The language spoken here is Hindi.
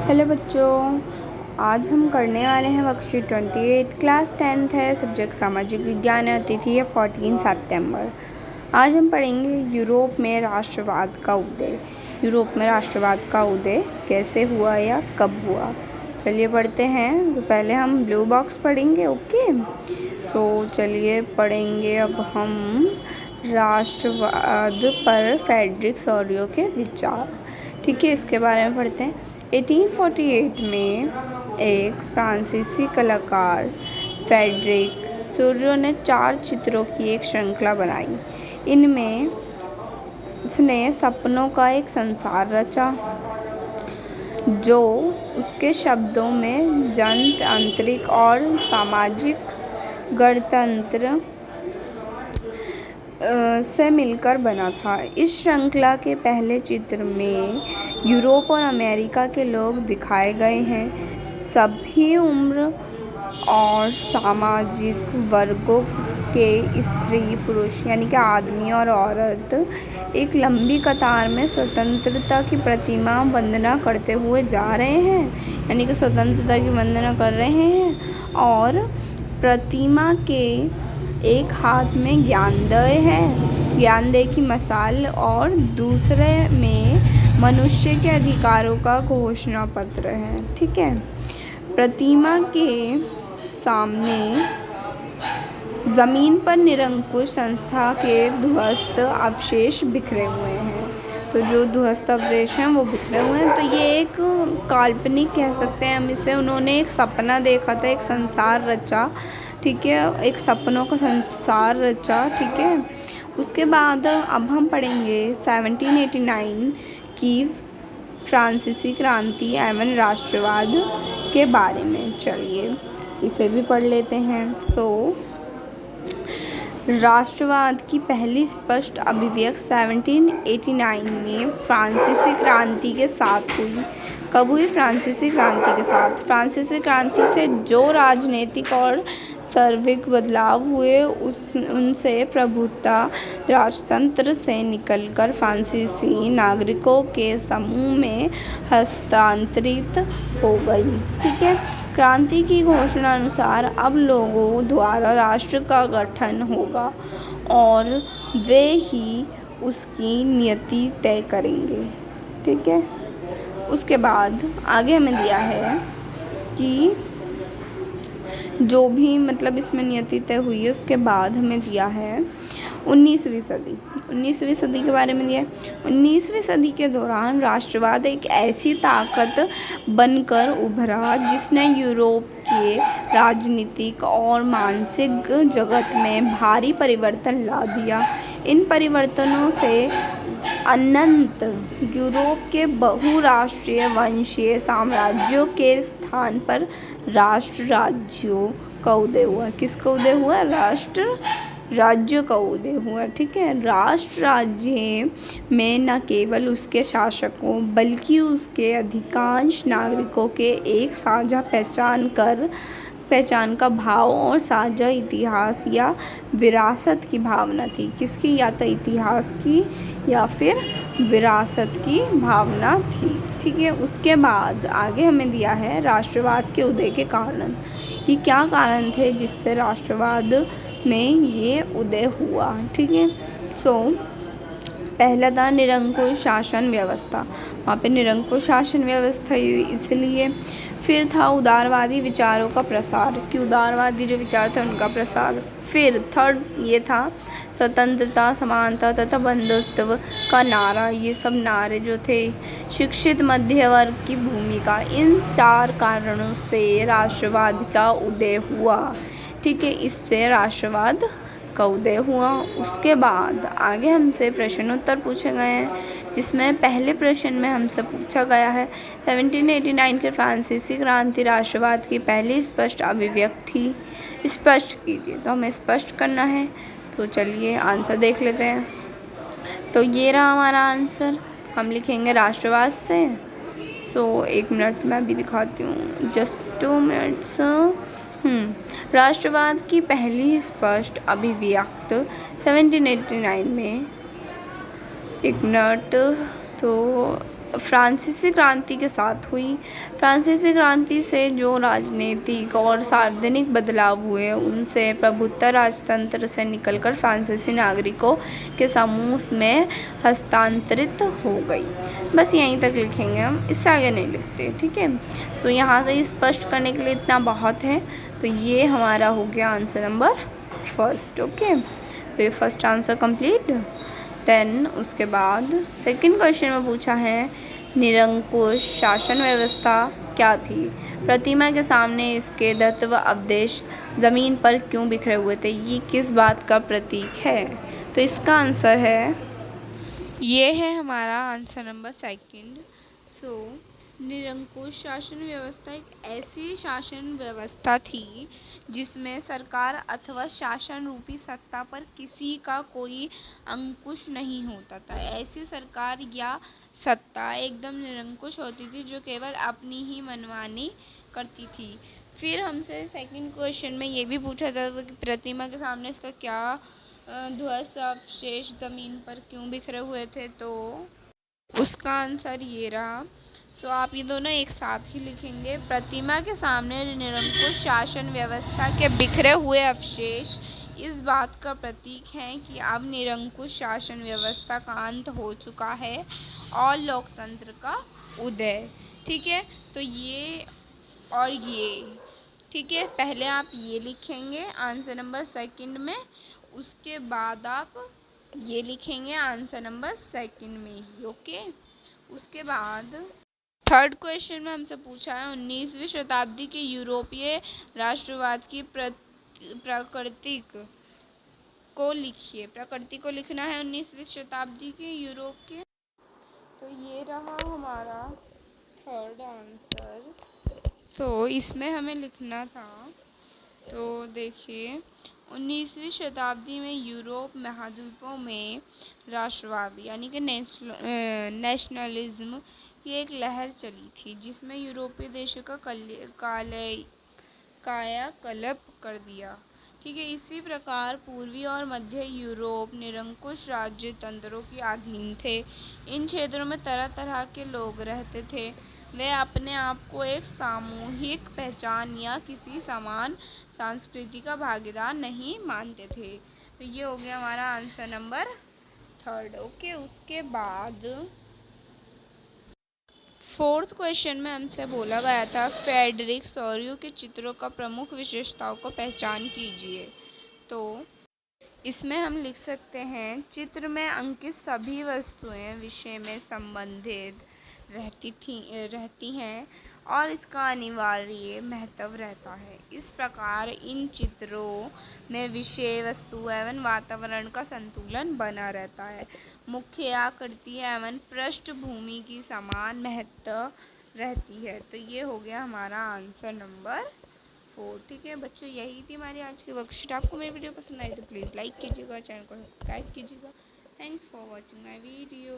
हेलो बच्चों, आज हम करने वाले हैं वर्कशीट 28 क्लास 10th है, सब्जेक्ट सामाजिक विज्ञान है, तिथि है 14 सितंबर। आज हम पढ़ेंगे यूरोप में राष्ट्रवाद का उदय। यूरोप में राष्ट्रवाद का उदय कैसे हुआ या कब हुआ। चलिए पढ़ते हैं। तो पहले हम ब्लू बॉक्स पढ़ेंगे। ओके, सो चलिए पढ़ेंगे अब हम राष्ट्रवाद पर फ्रेडरिक सोरियो के विचार। ठीक है, इसके बारे में पढ़ते हैं। 1848 में एक फ्रांसीसी कलाकार फ्रेडरिक सोरियो ने 4 चित्रों की एक श्रृंखला बनाई। इनमें उसने सपनों का एक संसार रचा जो उसके शब्दों में जनता, आंतरिक और सामाजिक गणतंत्र से मिलकर बना था। इस श्रृंखला के पहले चित्र में यूरोप और अमेरिका के लोग दिखाए गए हैं। सभी उम्र और सामाजिक वर्गों के स्त्री पुरुष यानी कि आदमी और औरत एक लंबी कतार में स्वतंत्रता की प्रतिमा वंदना करते हुए जा रहे हैं, यानी कि स्वतंत्रता की वंदना कर रहे हैं। और प्रतिमा के एक हाथ में ज्ञानदेह है, ज्ञानदेह की मशाल, और दूसरे में मनुष्य के अधिकारों का घोषणा पत्र है। ठीक है, प्रतिमा के सामने जमीन पर निरंकुश संस्था के ध्वस्त अवशेष बिखरे हुए हैं। तो जो ध्वस्त अवशेष हैं वो बिखरे हुए हैं। तो ये एक काल्पनिक कह सकते हैं हम इसे। उन्होंने एक सपना देखा था, एक संसार रचा। ठीक है, एक सपनों का संसार रचा। ठीक है, उसके बाद अब हम पढ़ेंगे 1789 की फ्रांसीसी क्रांति एवं राष्ट्रवाद के बारे में। चलिए इसे भी पढ़ लेते हैं। तो राष्ट्रवाद की पहली स्पष्ट अभिव्यक्ति 1789 में फ्रांसीसी क्रांति के साथ हुई। कब हुई? फ्रांसीसी क्रांति के साथ। फ्रांसीसी क्रांति से जो राजनीतिक और सार्विक बदलाव हुए उनसे प्रभुत्व राजतंत्र से निकलकर फ्रांसीसी नागरिकों के समूह में हस्तांतरित हो गई। ठीक है, क्रांति की घोषणा अनुसार अब लोगों द्वारा राष्ट्र का गठन होगा और वे ही उसकी नियति तय करेंगे। ठीक है, उसके बाद आगे हमें दिया है कि जो भी मतलब इसमें नियति तय हुई है। उसके बाद हमें दिया है 19वीं सदी। 19वीं सदी के बारे में दिया है। 19वीं सदी के दौरान राष्ट्रवाद एक ऐसी ताकत बनकर उभरा जिसने यूरोप के राजनीतिक और मानसिक जगत में भारी परिवर्तन ला दिया। इन परिवर्तनों से अनंत यूरोप के बहुराष्ट्रीय वंशीय साम्राज्यों के स्थान पर राष्ट्र राज्यों का उदय हुआ। किसका उदय हुआ? राष्ट्र राज्य का उदय हुआ। ठीक है, राष्ट्र राज्य में न केवल उसके शासकों बल्कि उसके अधिकांश नागरिकों के एक साझा पहचान का भाव और साझा इतिहास या विरासत की भावना थी। किसकी? या तो इतिहास की या फिर विरासत की भावना थी। ठीक है, उसके बाद आगे हमें दिया है राष्ट्रवाद के उदय के कारण कि क्या कारण थे जिससे राष्ट्रवाद में ये उदय हुआ। ठीक है, सो पहला था निरंकुश शासन व्यवस्था। वहाँ पे निरंकुश शासन व्यवस्था इसलिए। फिर था उदारवादी विचारों का प्रसार, कि उदारवादी जो विचार थे उनका प्रसार। फिर थर्ड ये था स्वतंत्रता, समानता तथा बंधुत्व का नारा। ये सब नारे जो थे। शिक्षित मध्य वर्ग की भूमिका। इन 4 कारणों से राष्ट्रवाद का उदय हुआ। ठीक है, इससे राष्ट्रवाद का उदय हुआ। उसके बाद आगे हमसे प्रश्नोत्तर पूछे गए हैं, जिसमें पहले प्रश्न में हमसे पूछा गया है 1789 के फ्रांसीसी क्रांति राष्ट्रवाद की पहली स्पष्ट अभिव्यक्ति थी। स्पष्ट कीजिए। तो हमें स्पष्ट करना है। तो चलिए आंसर देख लेते हैं। तो ये रहा हमारा आंसर। हम लिखेंगे राष्ट्रवाद से। सो 1 मिनट मैं भी दिखाती हूँ, जस्ट 2 मिनट्स। राष्ट्रवाद की पहली स्पष्ट अभिव्यक्ति 1789 में। 1 मिनट। तो फ्रांसीसी क्रांति के साथ हुई। फ्रांसीसी क्रांति से जो राजनीतिक और सार्वजनिक बदलाव हुए उनसे प्रभुत्व राजतंत्र से निकलकर फ्रांसीसी नागरिकों के समूह में हस्तांतरित हो गई। बस यहीं तक लिखेंगे हम, इससे आगे नहीं लिखते, ठीक है। तो यहाँ से स्पष्ट करने के लिए इतना बहुत है। तो ये हमारा हो गया आंसर नंबर फर्स्ट। ओके, तो ये फर्स्ट आंसर कंप्लीट। देन उसके बाद सेकंड क्वेश्चन में पूछा है निरंकुश शासन व्यवस्था क्या थी। प्रतिमा के सामने इसके दत्व अवशेष ज़मीन पर क्यों बिखरे हुए थे, ये किस बात का प्रतीक है। तो इसका आंसर है, ये है हमारा आंसर नंबर सेकंड। सो निरंकुश शासन व्यवस्था एक ऐसी शासन व्यवस्था थी जिसमें सरकार अथवा शासन रूपी सत्ता पर किसी का कोई अंकुश नहीं होता था। ऐसी सरकार या सत्ता एकदम निरंकुश होती थी जो केवल अपनी ही मनमानी करती थी। फिर हमसे सेकंड क्वेश्चन में ये भी पूछा जाता था कि प्रतिमा के सामने इसका क्या ध्वस्त अवशेष ज़मीन पर क्यों बिखरे हुए थे, तो उसका आंसर ये रहा। सो आप ये दोनों एक साथ ही लिखेंगे। प्रतिमा के सामने निरंकुश शासन व्यवस्था के बिखरे हुए अवशेष इस बात का प्रतीक है कि अब निरंकुश शासन व्यवस्था का अंत हो चुका है और लोकतंत्र का उदय। ठीक है, तो ये और ये, ठीक है, पहले आप ये लिखेंगे आंसर नंबर सेकंड में, उसके बाद आप ये लिखेंगे आंसर नंबर सेकंड में ही। ओके, उसके बाद थर्ड क्वेश्चन में हमसे पूछा है 19वीं शताब्दी के यूरोपीय राष्ट्रवाद की प्रकृति को लिखिए। प्रकृति को लिखना है 19वीं शताब्दी के यूरोप के। तो ये रहा हमारा थर्ड आंसर। तो इसमें हमें लिखना था, तो देखिए 19वीं शताब्दी में यूरोप महाद्वीपों में राष्ट्रवाद यानी कि नेशनलिज्म की एक लहर चली थी जिसमें यूरोपीय देशों का कायाकल्प कर दिया। ठीक है, इसी प्रकार पूर्वी और मध्य यूरोप निरंकुश राज्य तंत्रों के अधीन थे। इन क्षेत्रों में तरह तरह के लोग रहते थे। वे अपने आप को एक सामूहिक पहचान या किसी समान संस्कृति का भागीदार नहीं मानते थे। तो ये हो गया हमारा आंसर नंबर थर्ड। ओके, उसके बाद फोर्थ क्वेश्चन में हमसे बोला गया था फ्रेडरिक सोरियो के चित्रों का प्रमुख विशेषताओं को पहचान कीजिए। तो इसमें हम लिख सकते हैं चित्र में अंकित सभी वस्तुएं विषय में संबंधित रहती हैं और इसका अनिवार्य महत्व रहता है। इस प्रकार इन चित्रों में विषय वस्तु एवं वातावरण का संतुलन बना रहता है। मुख्य आकृति एवं पृष्ठभूमि की समान महत्व रहती है। तो ये हो गया हमारा आंसर नंबर 4। ठीक है बच्चों, यही थी हमारी आज की वर्कशीट। आपको मेरी वीडियो पसंद आई तो प्लीज़ लाइक कीजिएगा, चैनल को सब्सक्राइब कीजिएगा। Thanks for watching my video.